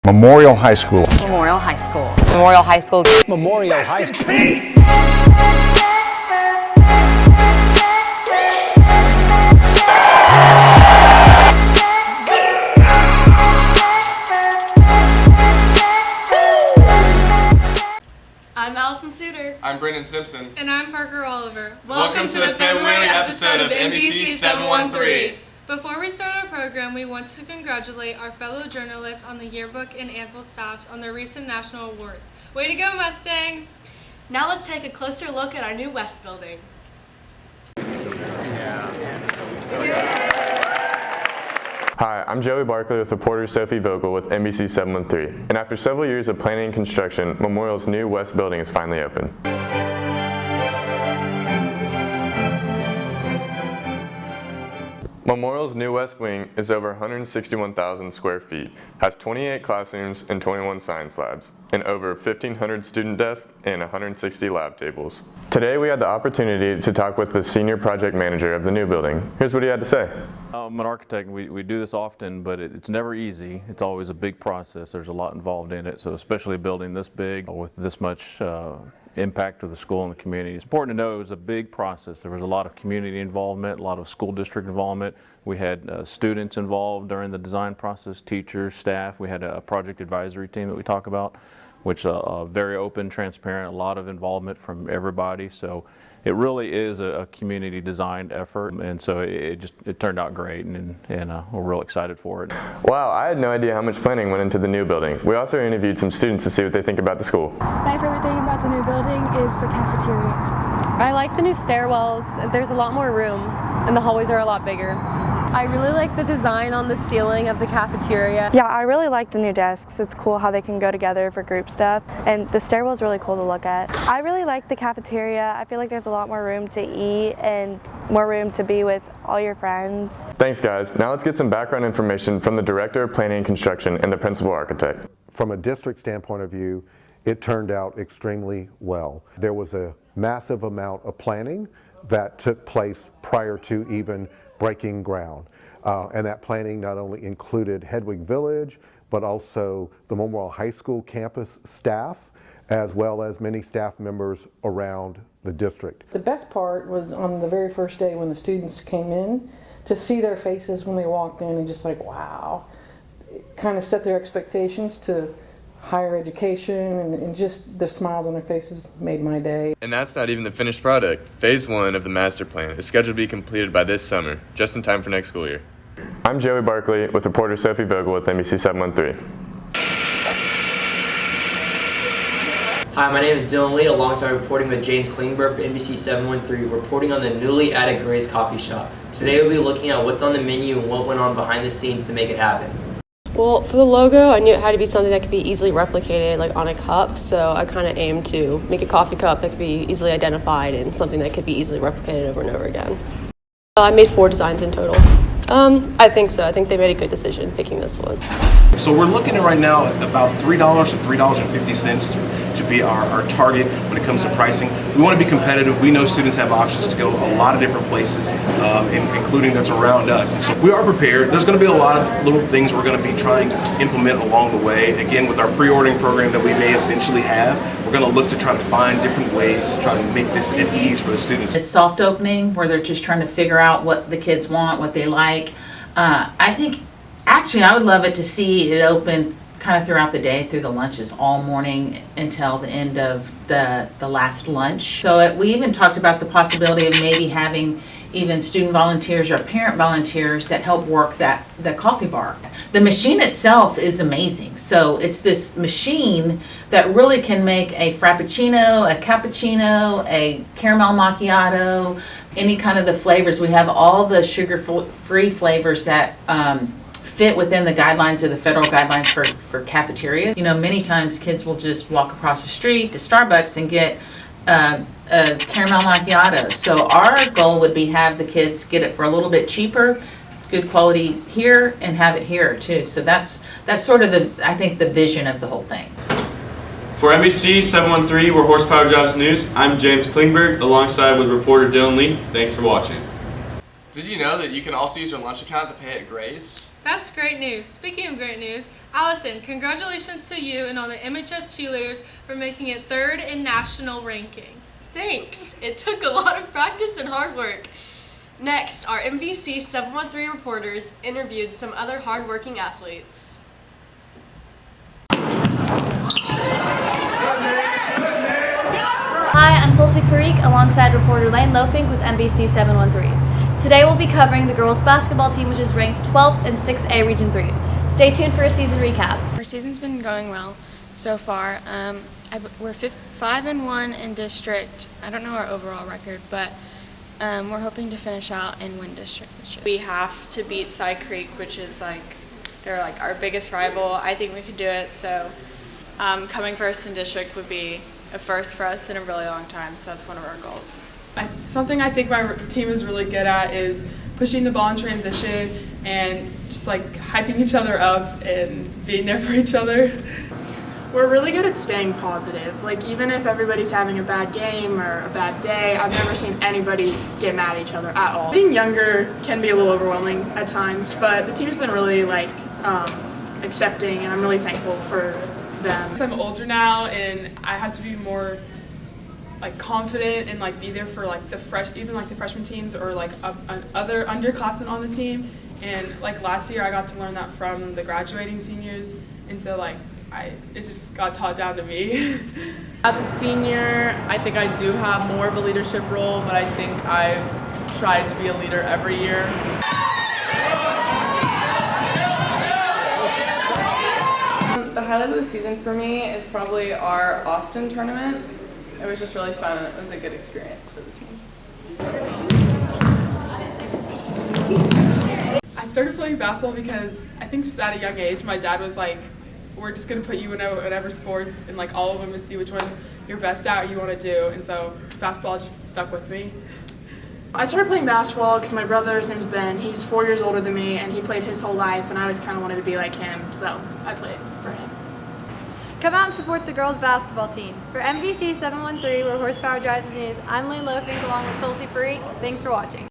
Memorial High School. Memorial High School. Memorial High School. Memorial High School. I'm Allison Suter. I'm Brendan Simpson. And I'm Parker Oliver. Welcome to the February episode of NBC 713. Before we start our program, we want to congratulate our fellow journalists on the yearbook and Anvil staffs on their recent national awards. Way to go, Mustangs! Now let's take a closer look at our new West building. Hi, I'm Joey Barkley with reporter Sophie Vogel with NBC 713. And after several years of planning and construction, Memorial's new West building is finally open. Memorial's new West Wing is over 161,000 square feet, has 28 classrooms and 21 science labs, and over 1,500 student desks and 160 lab tables. Today we had the opportunity to talk with the senior project manager of the new building. Here's what he had to say. I'm an architect, and we do this often, but it's never easy. It's always a big process. There's a lot involved in it, so especially a building this big with this much impact to the school and the community. It's important to know it was a big process. There was a lot of community involvement, a lot of school district involvement. We had students involved during the design process, teachers, staff. We had a project advisory team that we talk about, which very open, transparent, a lot of involvement from everybody. So it really is a community designed effort, and so it turned out great, and we're real excited for it. Wow, I had no idea how much planning went into the new building. We also interviewed some students to see what they think about the school. My favorite thing about the new building is the cafeteria. I like the new stairwells. There's a lot more room, and the hallways are a lot bigger. I really like the design on the ceiling of the cafeteria. Yeah, I really like the new desks. It's cool how they can go together for group stuff, and the stairwell is really cool to look at. I really like the cafeteria. I feel like there's a lot more room to eat and more room to be with all your friends. Thanks guys. Now let's get some background information from the Director of Planning and Construction and the Principal Architect. From a district standpoint of view, it turned out extremely well. There was a massive amount of planning that took place prior to even breaking ground. And that planning not only included Hedwig Village, but also the Memorial High School campus staff, as well as many staff members around the district. The best part was on the very first day when the students came in, to see their faces when they walked in and just like, wow. It kind of set their expectations to higher education, and just the smiles on their faces made my day. And that's not even the finished product. Phase 1 of the master plan is scheduled to be completed by this summer, just in time for next school year. I'm Joey Barkley with reporter Sophie Vogel with NBC 713. Hi, my name is Dylan Lee, alongside reporting with James Klingberg for NBC 713, reporting on the newly added Gray's Coffee Shop. Today we'll be looking at what's on the menu and what went on behind the scenes to make it happen. Well, for the logo, I knew it had to be something that could be easily replicated, like on a cup, so I kind of aimed to make a coffee cup that could be easily identified and something that could be easily replicated over and over again. I made 4 designs in total. I think so. I think they made a good decision picking this one. So we're looking at right now at about $3 to $3.50 to be our target when it comes to pricing. We want to be competitive. We know students have options to go a lot of different places, including that's around us. And so we are prepared. There's going to be a lot of little things we're going to be trying to implement along the way. Again, with our pre-ordering program that we may eventually have, we're going to look to try to find different ways to try to make this at ease for the students. A soft opening where they're just trying to figure out what the kids want, what they like. I think, actually, I would love it to see it open kind of throughout the day, through the lunches, all morning until the end of the last lunch. So we even talked about the possibility of maybe having even student volunteers or parent volunteers that help work the coffee bar. The machine itself is amazing. So it's this machine that really can make a frappuccino, a cappuccino, a caramel macchiato, any kind of the flavors. We have all the sugar-free flavors that fit within the guidelines of the federal guidelines for cafeteria. You know, many times kids will just walk across the street to Starbucks and get a caramel macchiato. So our goal would be have the kids get it for a little bit cheaper, good quality here, and have it here too. So that's sort of I think the vision of the whole thing. For NBC 713, we're Horsepower Jobs News. I'm James Klingberg, alongside with reporter Dylan Lee. Thanks for watching. Did you know that you can also use your lunch account to pay at Gray's? That's great news. Speaking of great news, Allison, congratulations to you and all the MHS cheerleaders for making it 3rd in national ranking. Thanks. It took a lot of practice and hard work. Next, our MVC 713 reporters interviewed some other hardworking athletes. Hi, I'm Tulsi Parikh alongside reporter Lane Loafink with NBC 713. Today we'll be covering the girls basketball team, which is ranked 12th in 6A Region 3. Stay tuned for a season recap. Our season's been going well so far. We're 5-1 in district. I don't know our overall record, but we're hoping to finish out and win district this year. We have to beat Cy Creek, which is they're our biggest rival. I think we could do it, so coming first in district would be a first for us in a really long time, so that's one of our goals. Something I think my team is really good at is pushing the ball in transition and just hyping each other up and being there for each other. We're really good at staying positive. Even if everybody's having a bad game or a bad day, I've never seen anybody get mad at each other at all. Being younger can be a little overwhelming at times, but the team's been really accepting, and I'm really thankful for them. I'm older now, and I have to be more confident and be there for the freshman teams or other underclassmen on the team. And last year I got to learn that from the graduating seniors, and so it just got taught down to me. As a senior, I think I do have more of a leadership role, but I think I've tried to be a leader every year. The highlight of the season for me is probably our Austin tournament. It was just really fun, and it was a good experience for the team. I started playing basketball because I think just at a young age, my dad was we're just going to put you in whatever sports, and all of them, and see which one you're best at or you want to do. And so basketball just stuck with me. I started playing basketball because my brother, his name's Ben, he's 4 years older than me, and he played his whole life, and I always kind of wanted to be like him, so I played for him. Come out and support the girls basketball team. For NBC 713, where horsepower drives the news, I'm Lane Loafink along with Tulsi Parikh. Thanks for watching.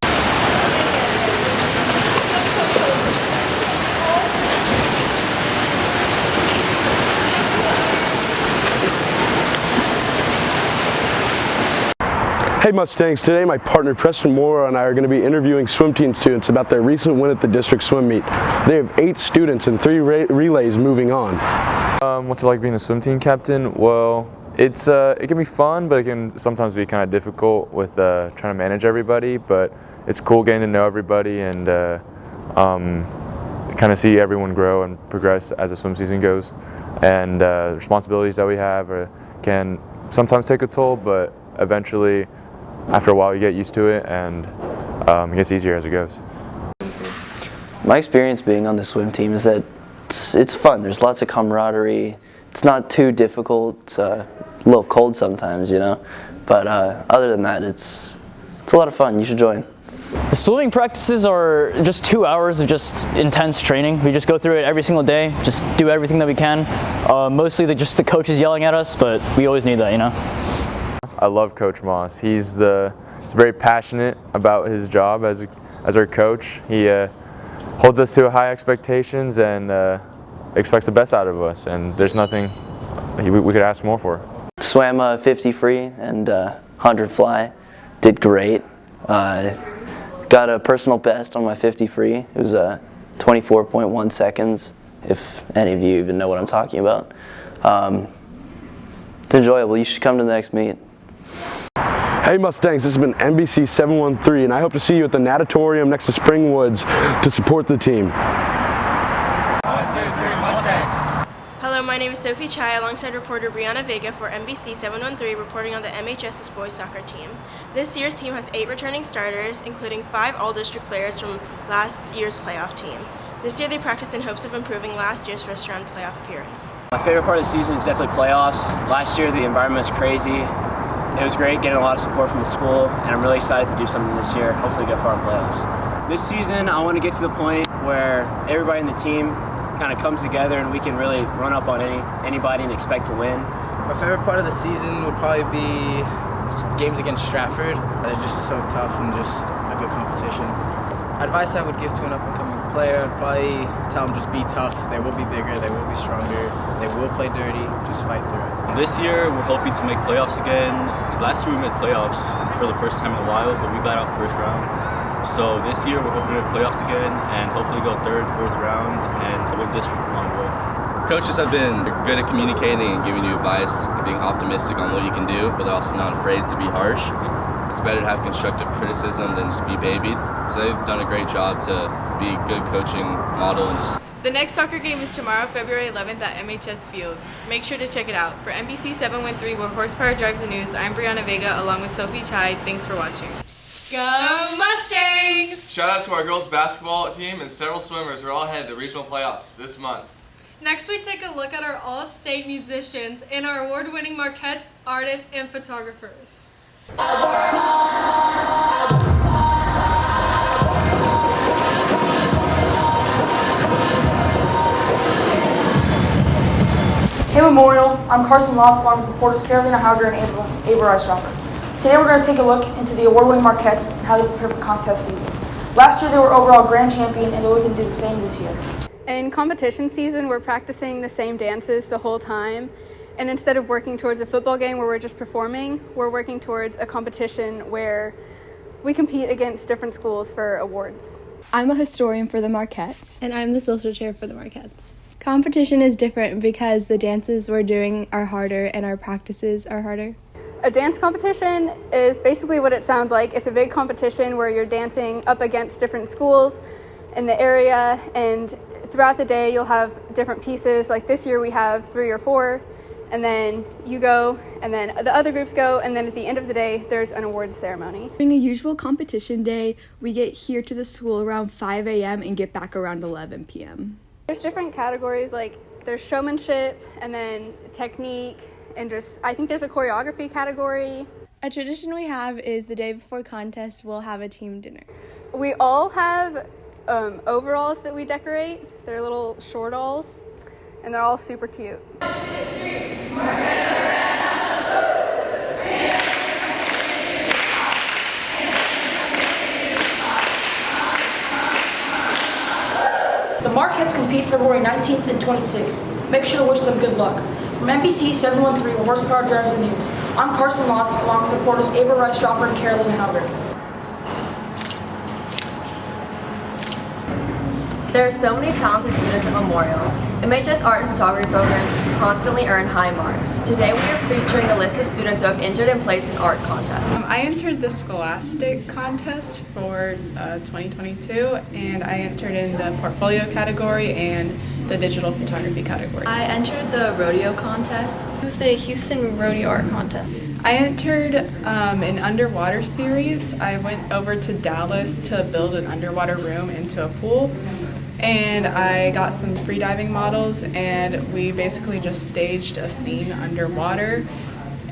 Hey Mustangs, today my partner Preston Moore and I are going to be interviewing swim team students about their recent win at the district swim meet. They have 8 students and 3 relays moving on. What's it like being a swim team captain? Well, it can be fun, but it can sometimes be kind of difficult with trying to manage everybody, but it's cool getting to know everybody and kind of see everyone grow and progress as the swim season goes. And the responsibilities that we have can sometimes take a toll, but eventually after a while you get used to it, and it gets easier as it goes. My experience being on the swim team is that it's fun. There's lots of camaraderie. It's not too difficult. It's a little cold sometimes, but other than that, it's a lot of fun. You should join. The swimming practices are just 2 hours of just intense training. We just go through it every single day, just do everything that we can. Mostly just the coaches yelling at us, but we always need that, I love Coach Moss. He's very passionate about his job as our coach. He holds us to high expectations and expects the best out of us, and there's nothing we could ask more for. Swam 50 free and 100 fly. Did great. Got a personal best on my 50 free. It was 24.1 seconds, if any of you even know what I'm talking about. It's enjoyable. You should come to the next meet. Hey Mustangs, this has been NBC 713, and I hope to see you at the Natatorium next to Spring Woods to support the team. Hello, my name is Sophie Chai alongside reporter Brianna Vega for NBC 713 reporting on the MHS's boys soccer team. This year's team has 8 returning starters, including 5 all-district players from last year's playoff team. This year they practiced in hopes of improving last year's first-round playoff appearance. My favorite part of the season is definitely playoffs. Last year the environment was crazy. It was great getting a lot of support from the school, and I'm really excited to do something this year, hopefully go far in playoffs. This season I want to get to the point where everybody in the team kind of comes together and we can really run up on anybody and expect to win. My favorite part of the season would probably be games against Stratford. They're just so tough and just a good competition. Advice I would give to an up-and-coming player, I'd probably tell them just be tough. They will be bigger, they will be stronger, they will play dirty, just fight through it. This year, we're hoping to make playoffs again. Last year we made playoffs for the first time in a while, but we got out first round. So this year, we're hoping to make playoffs again and hopefully go third, fourth round and win district along the way. Coaches have been good at communicating and giving you advice and being optimistic on what you can do, but they're also not afraid to be harsh. It's better to have constructive criticism than just be babied. So they've done a great job to be a good coaching model and just. The next soccer game is tomorrow, February 11th at MHS Fields. Make sure to check it out. For NBC 713, where horsepower drives the news, I'm Brianna Vega along with Sophie Chai. Thanks for watching. Go Mustangs! Shout out to our girls basketball team and several swimmers who are all ahead of the regional playoffs this month. Next, we take a look at our all-state musicians and our award-winning Marquettes artists and photographers. Hey Memorial, I'm Carson Lotz along with reporters Carolina Howger and Ava Rice-Dropper. Today we're going to take a look into the award-winning Marquettes and how they prepare for contest season. Last year they were overall grand champion and they're looking to do the same this year. In competition season, we're practicing the same dances the whole time. And instead of working towards a football game where we're just performing, we're working towards a competition where we compete against different schools for awards. I'm a historian for the Marquettes. And I'm the social chair for the Marquettes. Competition is different because the dances we're doing are harder and our practices are harder. A dance competition is basically what it sounds like. It's a big competition where you're dancing up against different schools in the area, and throughout the day you'll have different pieces. Like this year we have 3 or 4, and then you go, and then the other groups go, and then at the end of the day there's an awards ceremony. During a usual competition day, we get here to the school around 5 a.m. and get back around 11 p.m. There's different categories, like there's showmanship, and then technique, and just I think there's a choreography category. A tradition we have is the day before contest we'll have a team dinner. We all have overalls that we decorate. They're little short alls, and they're all super cute. The Marquettes compete February 19th and 26th. Make sure to wish them good luck. From NBC 713, where horsepower drives the news, I'm Carson Lotz, along with reporters Ava Rice-Dropper and Carolyn Howard. There are so many talented students at Memorial. MHS art and photography programs constantly earn high marks. Today we are featuring a list of students who have entered and placed in art contests. I entered the Scholastic contest for 2022, and I entered in the portfolio category and the digital photography category. I entered the rodeo contest. It was the Houston Rodeo Art Contest. I entered an underwater series. I went over to Dallas to build an underwater room into a pool. And I got some freediving models, and we basically just staged a scene underwater.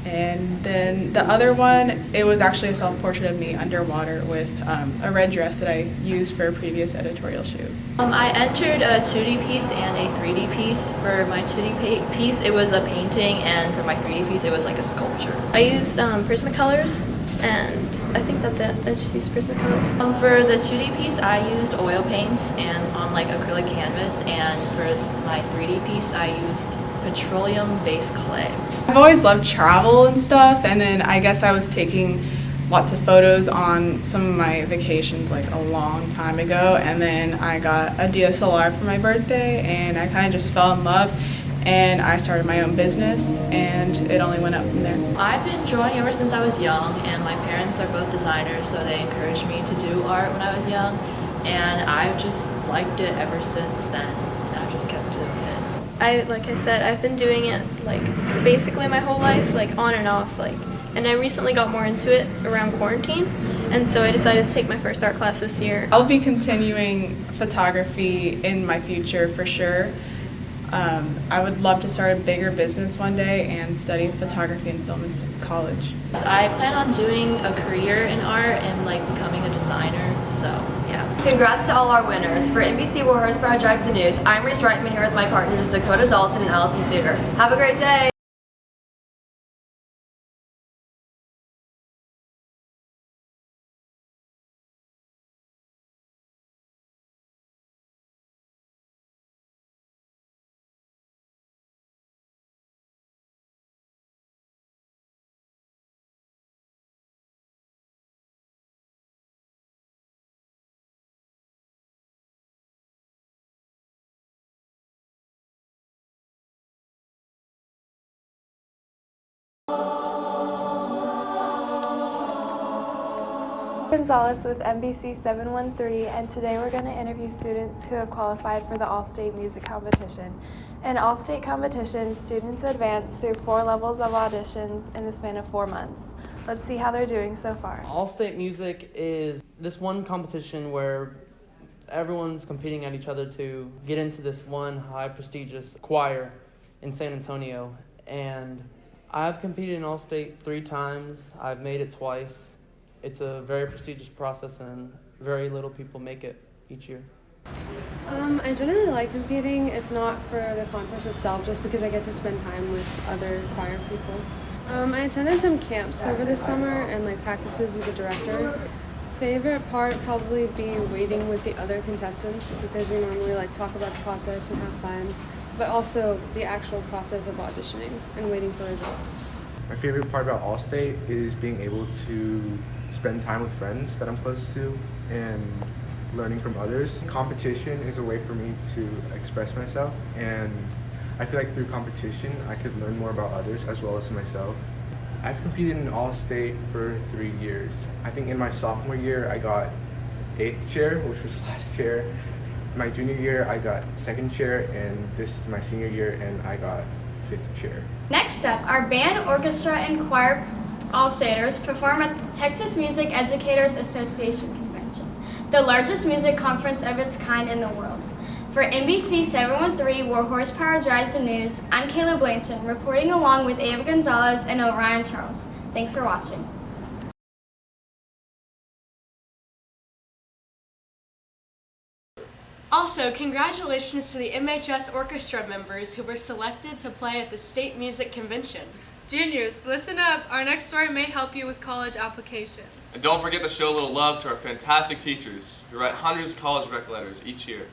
And then the other one, it was actually a self-portrait of me underwater with a red dress that I used for a previous editorial shoot. I entered a 2D piece and a 3D piece. For my 2D piece, it was a painting, and for my 3D piece, it was like a sculpture. I used Prismacolors, and I think that's it. I just used Prismacolors. For the 2D piece, I used oil paints and on like acrylic canvas, and for my 3D piece, I used petroleum-based clay. I've always loved travel and stuff, and then I guess I was taking lots of photos on some of my vacations like a long time ago, and then I got a DSLR for my birthday, and I kind of just fell in love, and I started my own business, and it only went up from there. I've been drawing ever since I was young, and my parents are both designers, so they encouraged me to do art when I was young, and I've just liked it ever since then, and I've just kept doing it. Like I said, I've been doing it like basically my whole life, like on and off, and I recently got more into it around quarantine, and so I decided to take my first art class this year. I'll be continuing photography in my future for sure. I would love to start a bigger business one day and study photography and film in college. I plan on doing a career in art and like becoming a designer, so yeah. Congrats to all our winners. For NBC Where Horsepower Drives the News, I'm Reese Reitman here with my partners Dakota Dalton and Allison Suter. Have a great day! Gonzalez with NBC 713, and today we're going to interview students who have qualified for the All-State Music Competition. In All-State competition, students advance through 4 levels of auditions in the span of 4 months. Let's see how they're doing so far. All-State Music is this one competition where everyone's competing at each other to get into this one high prestigious choir in San Antonio. And I've competed in All-State 3 times. I've made it twice. It's a very prestigious process and very little people make it each year. I generally like competing, if not for the contest itself, just because I get to spend time with other choir people. I attended some camps over the summer and practices with the director. Favorite part probably be waiting with the other contestants, because we normally talk about the process and have fun, but also the actual process of auditioning and waiting for results. My favorite part about All-State is being able to spend time with friends that I'm close to and learning from others. Competition is a way for me to express myself, and I feel like through competition I could learn more about others as well as myself. I've competed in All-State for 3 years. I think in my sophomore year I got 8th chair, which was last year. My junior year I got 2nd chair, and this is my senior year and I got 5th chair. Next up, our band, orchestra, and choir All-Staters perform at the Texas Music Educators Association Convention, the largest music conference of its kind in the world. For NBC 713, where horsepower drives the news, I'm Kayla Blanchard, reporting along with Ava Gonzalez and Orion Charles. Thanks for watching. Also, congratulations to the MHS orchestra members who were selected to play at the State Music Convention. Juniors, listen up. Our next story may help you with college applications. And don't forget to show a little love to our fantastic teachers who write hundreds of college rec letters each year.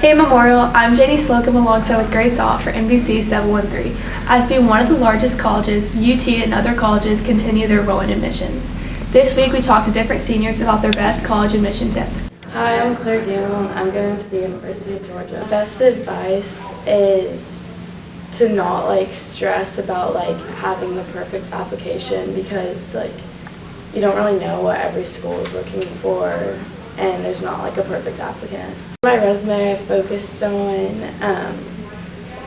Hey Memorial, I'm Janie Slocum alongside with Grace Ott for NBC 713. As being one of the largest colleges, UT and other colleges continue their rolling admissions. This week we talked to different seniors about their best college admission tips. Hi, I'm Claire Gamble. I'm going to the University of Georgia. Best advice is to not stress about having the perfect application, because you don't really know what every school is looking for, and there's not a perfect applicant. My resume, I focused on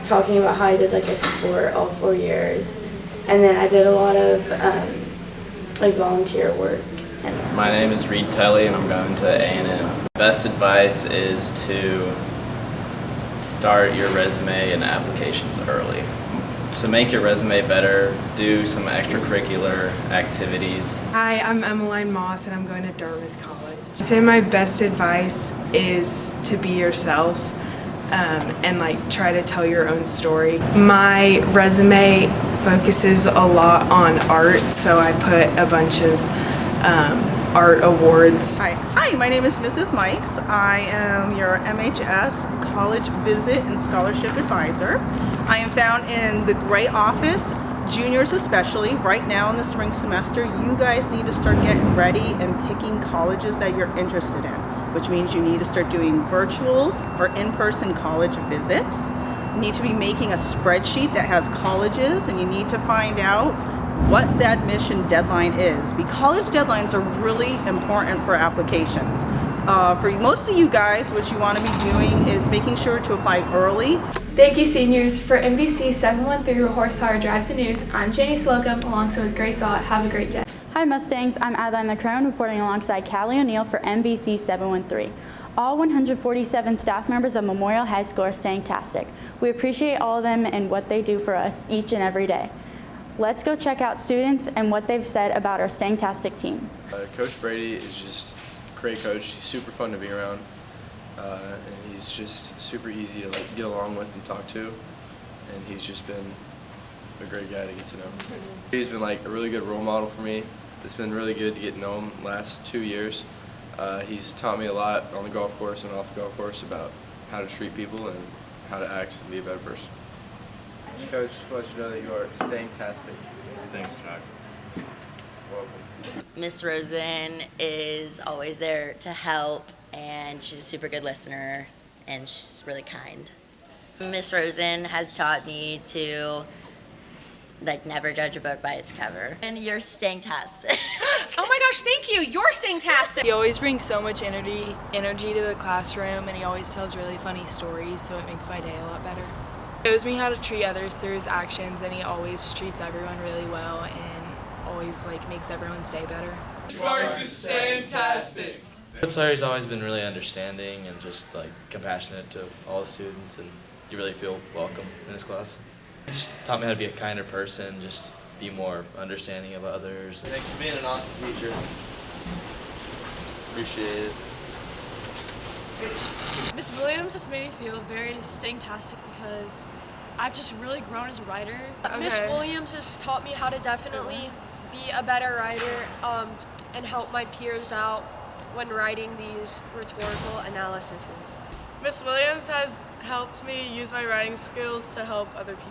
talking about how I did a sport all 4 years, and then I did a lot of volunteer work. My name is Reed Telly and I'm going to A&M. Best advice is to start your resume and applications early. To make your resume better, do some extracurricular activities. Hi, I'm Emmeline Moss and I'm going to Dartmouth College. I'd say my best advice is to be yourself and try to tell your own story. My resume focuses a lot on art, so I put a bunch of art awards. Hi, my name is Mrs. Mikes. I am your MHS College Visit and Scholarship Advisor. I am found in the gray office. Juniors especially, right now in the spring semester, you guys need to start getting ready and picking colleges that you're interested in, which means you need to start doing virtual or in-person college visits. You need to be making a spreadsheet that has colleges, and you need to find out what the admission deadline is. Because college deadlines are really important for applications. For most of you guys, what you want to be doing is making sure to apply early. Thank you, seniors. For NBC 713, where horsepower drives the news, I'm Janie Slocum alongside with Grace Ott. Have a great day. Hi Mustangs, I'm Adeline LeCrone reporting alongside Callie O'Neill for NBC 713. All 147 staff members of Memorial High School are staying-tastic. We appreciate all of them and what they do for us each and every day. Let's go check out students and what they've said about our staying-tastic team. Coach Brady is just a great coach. He's super fun to be around, and he's just super easy to get along with and talk to, and he's just been a great guy to get to know. He's been a really good role model for me. It's been really good to get to know him the last 2 years. He's taught me a lot on the golf course and off the golf course about how to treat people and how to act and be a better person. Coach, just let you know that you are staying-tastic. Thanks, Chuck. Miss Rosen is always there to help, and she's a super good listener, and she's really kind. Miss Rosen has taught me to never judge a book by its cover. And you're stang-tastic. Oh my gosh, thank you. You're stang-tastic. He always brings so much energy to the classroom, and he always tells really funny stories, so it makes my day a lot better. He shows me how to treat others through his actions, and he always treats everyone really well and always makes everyone's day better. Sparks is stang-tastic. Coach Larry's always been really understanding and just compassionate to all the students, and you really feel welcome in his class. He just taught me how to be a kinder person, just be more understanding of others. Thanks for being an awesome teacher. Appreciate it. Miss Williams has made me feel very stang-tastic because I've just really grown as a writer. Okay. Miss Williams has taught me how to definitely be a better writer and help my peers out when writing these rhetorical analyses. Miss Williams has helped me use my writing skills to help other people.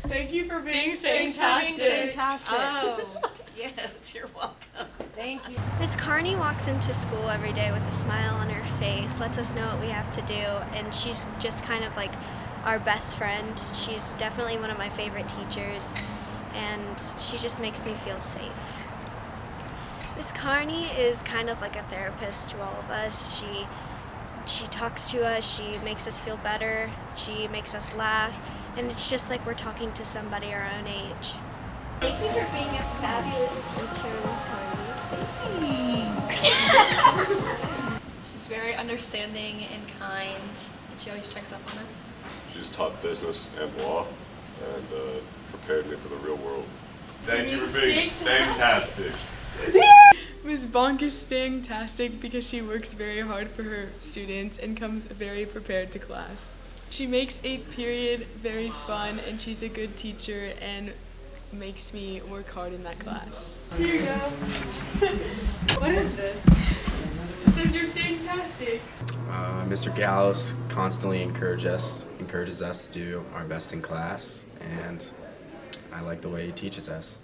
Thank you for being stang-tastic. Oh, yes, you're welcome. Thank you. Miss Carney walks into school every day with a smile on her face, lets us know what we have to do, and she's just kind of like our best friend. She's definitely one of my favorite teachers, and she just makes me feel safe. Miss Carney is kind of like a therapist to all of us. She talks to us, she makes us feel better, she makes us laugh, and it's just like we're talking to somebody our own age. Thank you for being a fabulous teacher, Miss Carney. She's very understanding and kind, and she always checks up on us. She's taught business and law and prepared me for the real world. Thank you for being stang-tastic. Miss Bonk is stang-tastic because she works very hard for her students and comes very prepared to class. She makes 8th period very fun, and she's a good teacher and makes me work hard in that class. Here you go. What is this? It says you're stang-tastic. Mr. Gallows constantly encourages us to do our best in class, and I like the way he teaches us.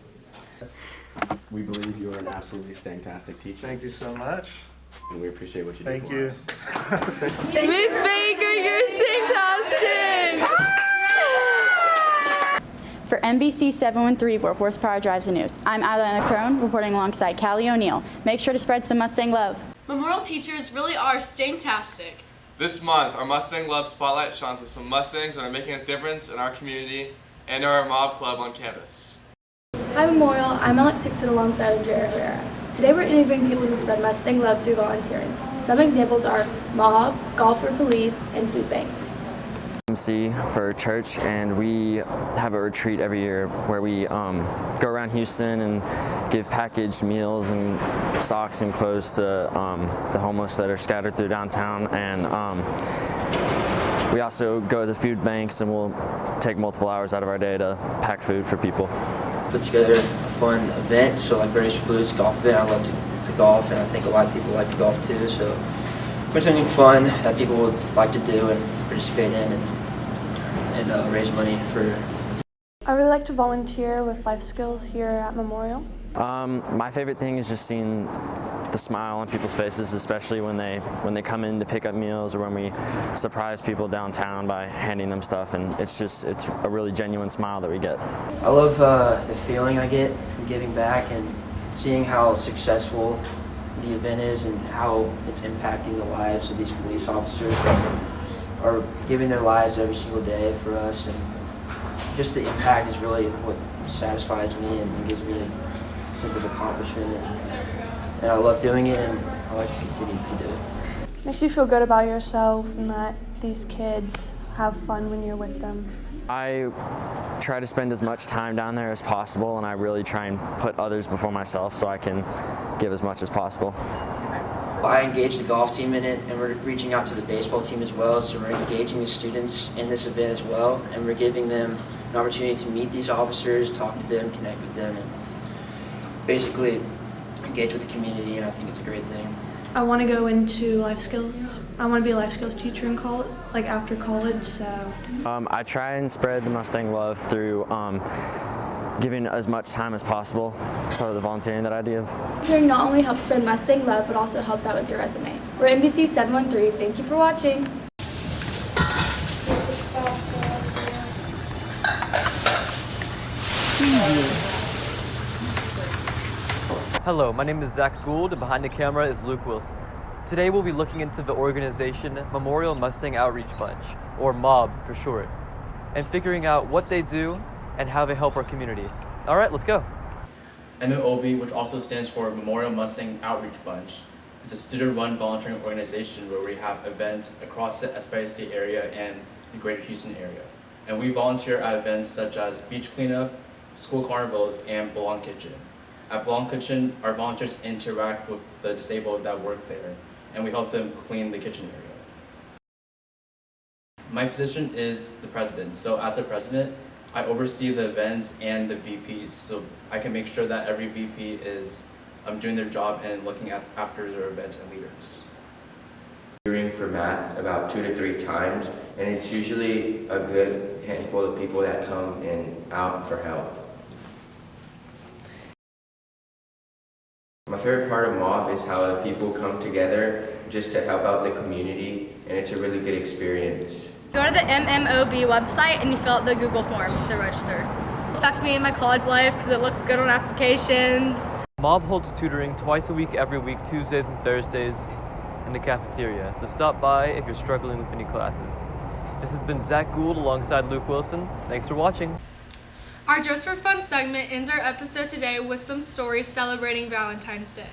We believe you are an absolutely stang-tastic teacher. Thank you so much. And we appreciate what you do Thank for you. us. Miss Baker, you're stang-tastic! For NBC 713, where horsepower drives the news, I'm Adriana Crone, reporting alongside Callie O'Neill. Make sure to spread some Mustang love. Memorial teachers really are stang-tastic. This month, our Mustang Love Spotlight shines with some Mustangs that are making a difference in our community and our mob club on campus. Hi Memorial, I'm Alex Hickson alongside Andrea Herrera. Today we're interviewing people who spread Mustang love through volunteering. Some examples are Mob, Golf for Police, and Food Banks. MC for church, and we have a retreat every year where we go around Houston and give packaged meals and socks and clothes to the homeless that are scattered through downtown, and we also go to the food banks, and we'll take multiple hours out of our day to pack food for people. Put together a fun event, so like Bernie's Blues golf event. I love to golf, and I think a lot of people like to golf too, so put something fun that people would like to do and participate in and raise money for. I really like to volunteer with life skills here at Memorial. My favorite thing is just seeing the smile on people's faces, especially when they come in to pick up meals, or when we surprise people downtown by handing them stuff, and it's a really genuine smile that we get. I love the feeling I get from giving back and seeing how successful the event is and how it's impacting the lives of these police officers that are giving their lives every single day for us, and just the impact is really what satisfies me and gives me a sense of accomplishment, and I love doing it, and I like to continue to do it. Makes you feel good about yourself and that these kids have fun when you're with them. I try to spend as much time down there as possible, and I really try and put others before myself so I can give as much as possible. I engage the golf team in it, and we're reaching out to the baseball team as well, so we're engaging the students in this event as well, and we're giving them an opportunity to meet these officers, talk to them, connect with them, and basically engage with the community, and I think it's a great thing. I want to go into life skills. I want to be a life skills teacher in college, like after college, so. I try and spread the Mustang love through giving as much time as possible to the volunteering that I do. Volunteering not only helps spread Mustang love, but also helps out with your resume. We're NBC 713. Thank you for watching. Hello, my name is Zach Gould, and behind the camera is Luke Wilson. Today we'll be looking into the organization Memorial Mustang Outreach Bunch, or MOB for short, and figuring out what they do and how they help our community. All right, let's go. MOB, which also stands for Memorial Mustang Outreach Bunch, is a student-run volunteering organization where we have events across the Aspire State area and the greater Houston area. And we volunteer at events such as beach cleanup, school carnivals, and Belong Kitchen. At Belong Kitchen, our volunteers interact with the disabled that work there, and we help them clean the kitchen area. My position is the president, so as the president, I oversee the events and the VPs, so I can make sure that every VP is doing their job and looking after their events and leaders. Tutoring for math about 2 to 3 times, and it's usually a good handful of people that come out for help. My favorite part of MOB is how the people come together just to help out the community, and it's a really good experience. Go to the MMOB website and you fill out the Google form to register. It affects me in my college life because it looks good on applications. MOB holds tutoring twice a week every week, Tuesdays and Thursdays, in the cafeteria, so stop by if you're struggling with any classes. This has been Zach Gould alongside Luke Wilson. Thanks for watching. Our Just for Fun segment ends our episode today with some stories celebrating Valentine's Day.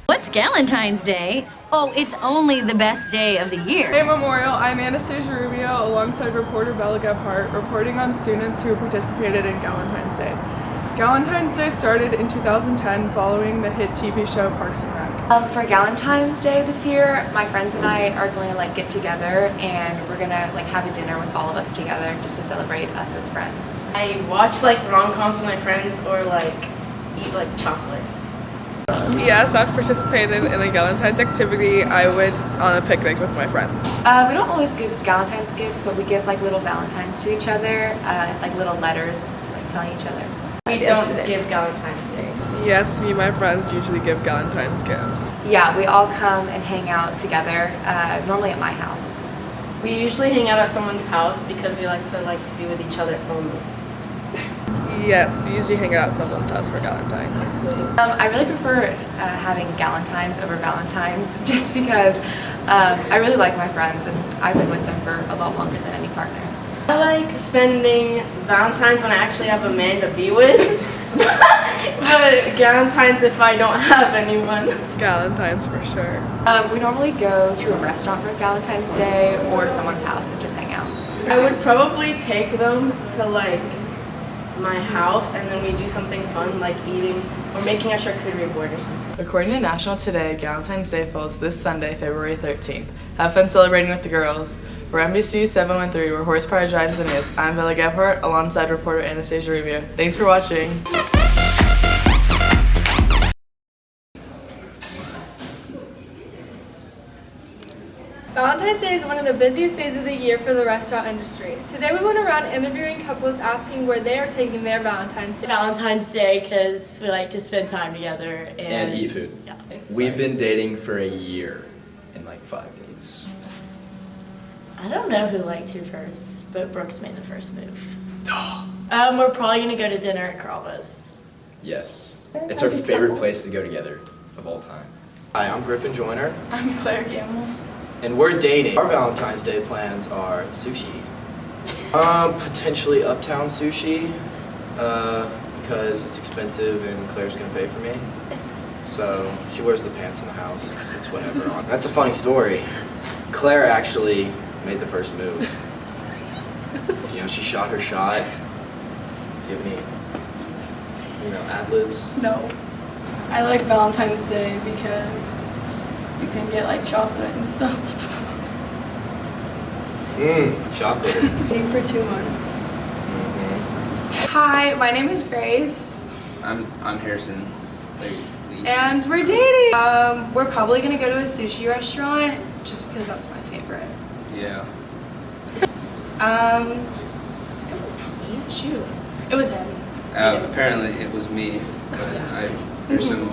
What's Galentine's Day? Oh, it's only the best day of the year. Hey Memorial, I'm Anastasia Rubio alongside reporter Bella Gebhardt reporting on students who participated in Galentine's Day. Galentine's Day started in 2010 following the hit TV show Parks and Rec. For Galentine's Day this year, my friends and I are going to get together and we're going to have a dinner with all of us together just to celebrate us as friends. I watch rom-coms with my friends or eat chocolate. Yes, I've participated in a Galentine's activity. I went on a picnic with my friends. We don't always give Galentine's gifts, but we give little Valentines to each other, little letters telling each other. We don't give Galentine's gifts. Yes, me and my friends usually give Galentine's gifts. Yeah, we all come and hang out together, normally at my house. We usually hang out at someone's house because we like to be with each other only. Yes, we usually hang out at someone's house for Galentine's. I really prefer having Galentines over Valentines just because I really like my friends and I've been with them for a lot longer than any partner. I like spending Valentine's when I actually have a man to be with, but Galentine's if I don't have anyone. Galentine's for sure. We normally go to a restaurant for Galentine's Day or someone's house and just hang out. I would probably take them to my house and then we do something fun like eating or making a charcuterie board or something. According to National Today, Galentine's Day falls this Sunday, February 13th. Have fun celebrating with the girls. We're NBC 713, where horsepower drives the news. I'm Bella Gebhardt, alongside reporter Anastasia Rubio. Thanks for watching. Valentine's Day is one of the busiest days of the year for the restaurant industry. Today we went around interviewing couples asking where they are taking their Valentine's Day. Valentine's Day because we like to spend time together and eat food. Yeah. We've been dating for a year in 5 days. I don't know who liked who first, but Brooks made the first move. We're probably gonna go to dinner at Carl's. Yes. It's our favorite place to go together of all time. Hi, I'm Griffin Joyner. I'm Claire Gamble. And we're dating. Our Valentine's Day plans are sushi. Potentially Uptown Sushi, because it's expensive and Claire's gonna pay for me. So she wears the pants in the house. It's whatever. That's a funny story. Claire actually made the first move. She shot her shot. Do you have any, ad-libs? No. I like Valentine's Day because you can get chocolate and stuff. Chocolate. Dating for 2 months. Hi, my name is Grace. I'm Harrison. And we're dating. We're probably gonna go to a sushi restaurant just because that's my favorite. Yeah. It was me. Shoot. It was him. Apparently it was me, but there's some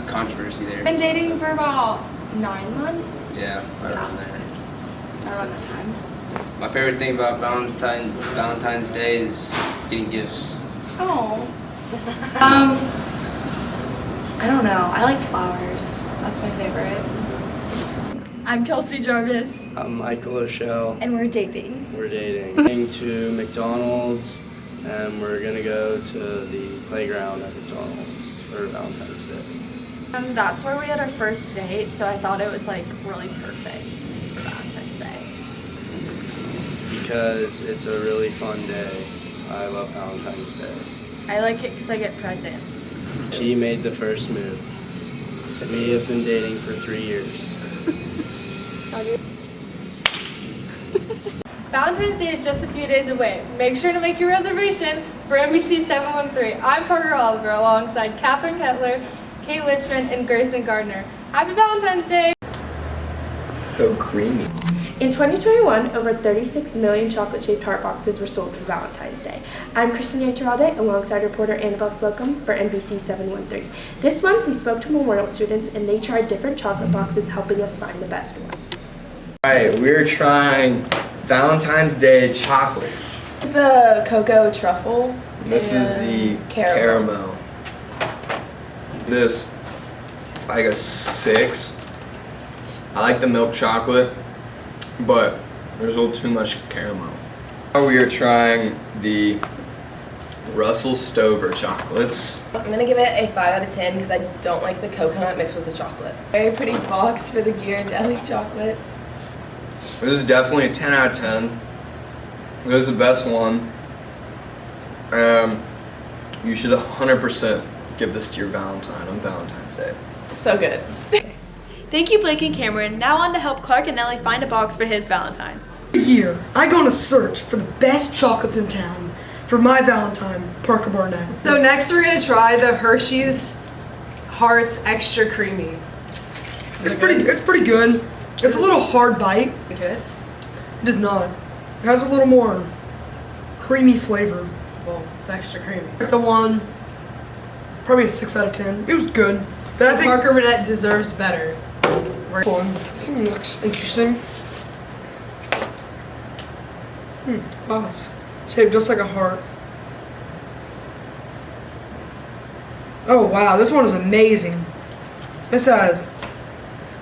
controversy there. Been dating for about 9 months. Yeah, right around there. Around that time. My favorite thing about Valentine's Day is getting gifts. Oh. I don't know. I like flowers. That's my favorite. I'm Kelsey Jarvis. I'm Michael O'Shell. And we're dating. We're dating. Going to McDonald's, and we're gonna go to the playground at McDonald's for Valentine's Day. That's where we had our first date, so I thought it was like really perfect for Valentine's Day. Because it's a really fun day. I love Valentine's Day. I like it because I get presents. She made the first move. We have been dating for 3 years. Valentine's Day is just a few days away. Make sure to make your reservation for NBC 713. I'm Parker Oliver alongside Katherine Kettler, Kate Lichman, and Grayson Gardner. Happy Valentine's Day! So creamy. In 2021, over 36 million chocolate-shaped heart boxes were sold for Valentine's Day. I'm Christina Iturralde alongside reporter Annabelle Slocum for NBC 713. This month, we spoke to Memorial students and they tried different chocolate boxes, helping us find the best one. Alright, we're trying Valentine's Day chocolates. This is the cocoa truffle. This is the caramel. This, like a 6. I like the milk chocolate, but there's a little too much caramel. Now we are trying the Russell Stover chocolates. I'm gonna give it a 5 out of 10 because I don't like the coconut mixed with the chocolate. Very pretty box for the Ghirardelli chocolates. This is definitely a 10 out of 10. This is the best one. You should 100% give this to your Valentine on Valentine's Day. So good. Thank you, Blake and Cameron. Now on to help Clark and Nellie find a box for his Valentine. Every year, I go on a search for the best chocolates in town for my Valentine, Parker Barnett. So next we're gonna try the Hershey's Hearts Extra Creamy. It's pretty good. It's a little hard bite. This? It does not. It has a little more creamy flavor. Well, it's extra creamy. The one, probably a 6 out of 10. It was good. But So I think Parker Burnett deserves better. this one looks interesting. Wow, it's shaped just like a heart. Oh wow, this one is amazing. This has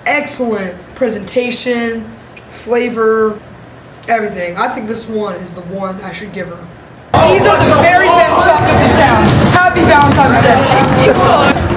excellent presentation, flavor, everything. I think this one is the one I should give her. These are the very best chocolates in town. Happy Valentine's Day.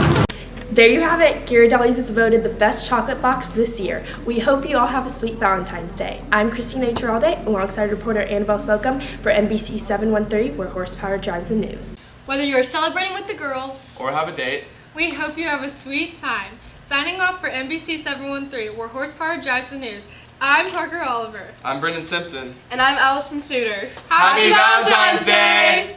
There you have it. Ghirardelli's is voted the best chocolate box this year. We hope you all have a sweet Valentine's Day. I'm Christina Iturralde alongside reporter Annabelle Slocum for NBC 713, where horsepower drives the news. Whether you're celebrating with the girls Or have a date. we hope you have a sweet time. Signing off for NBC 713, where horsepower drives the news. I'm Parker Oliver. I'm Brendan Simpson. And I'm Allison Suter. Happy Valentine's Day!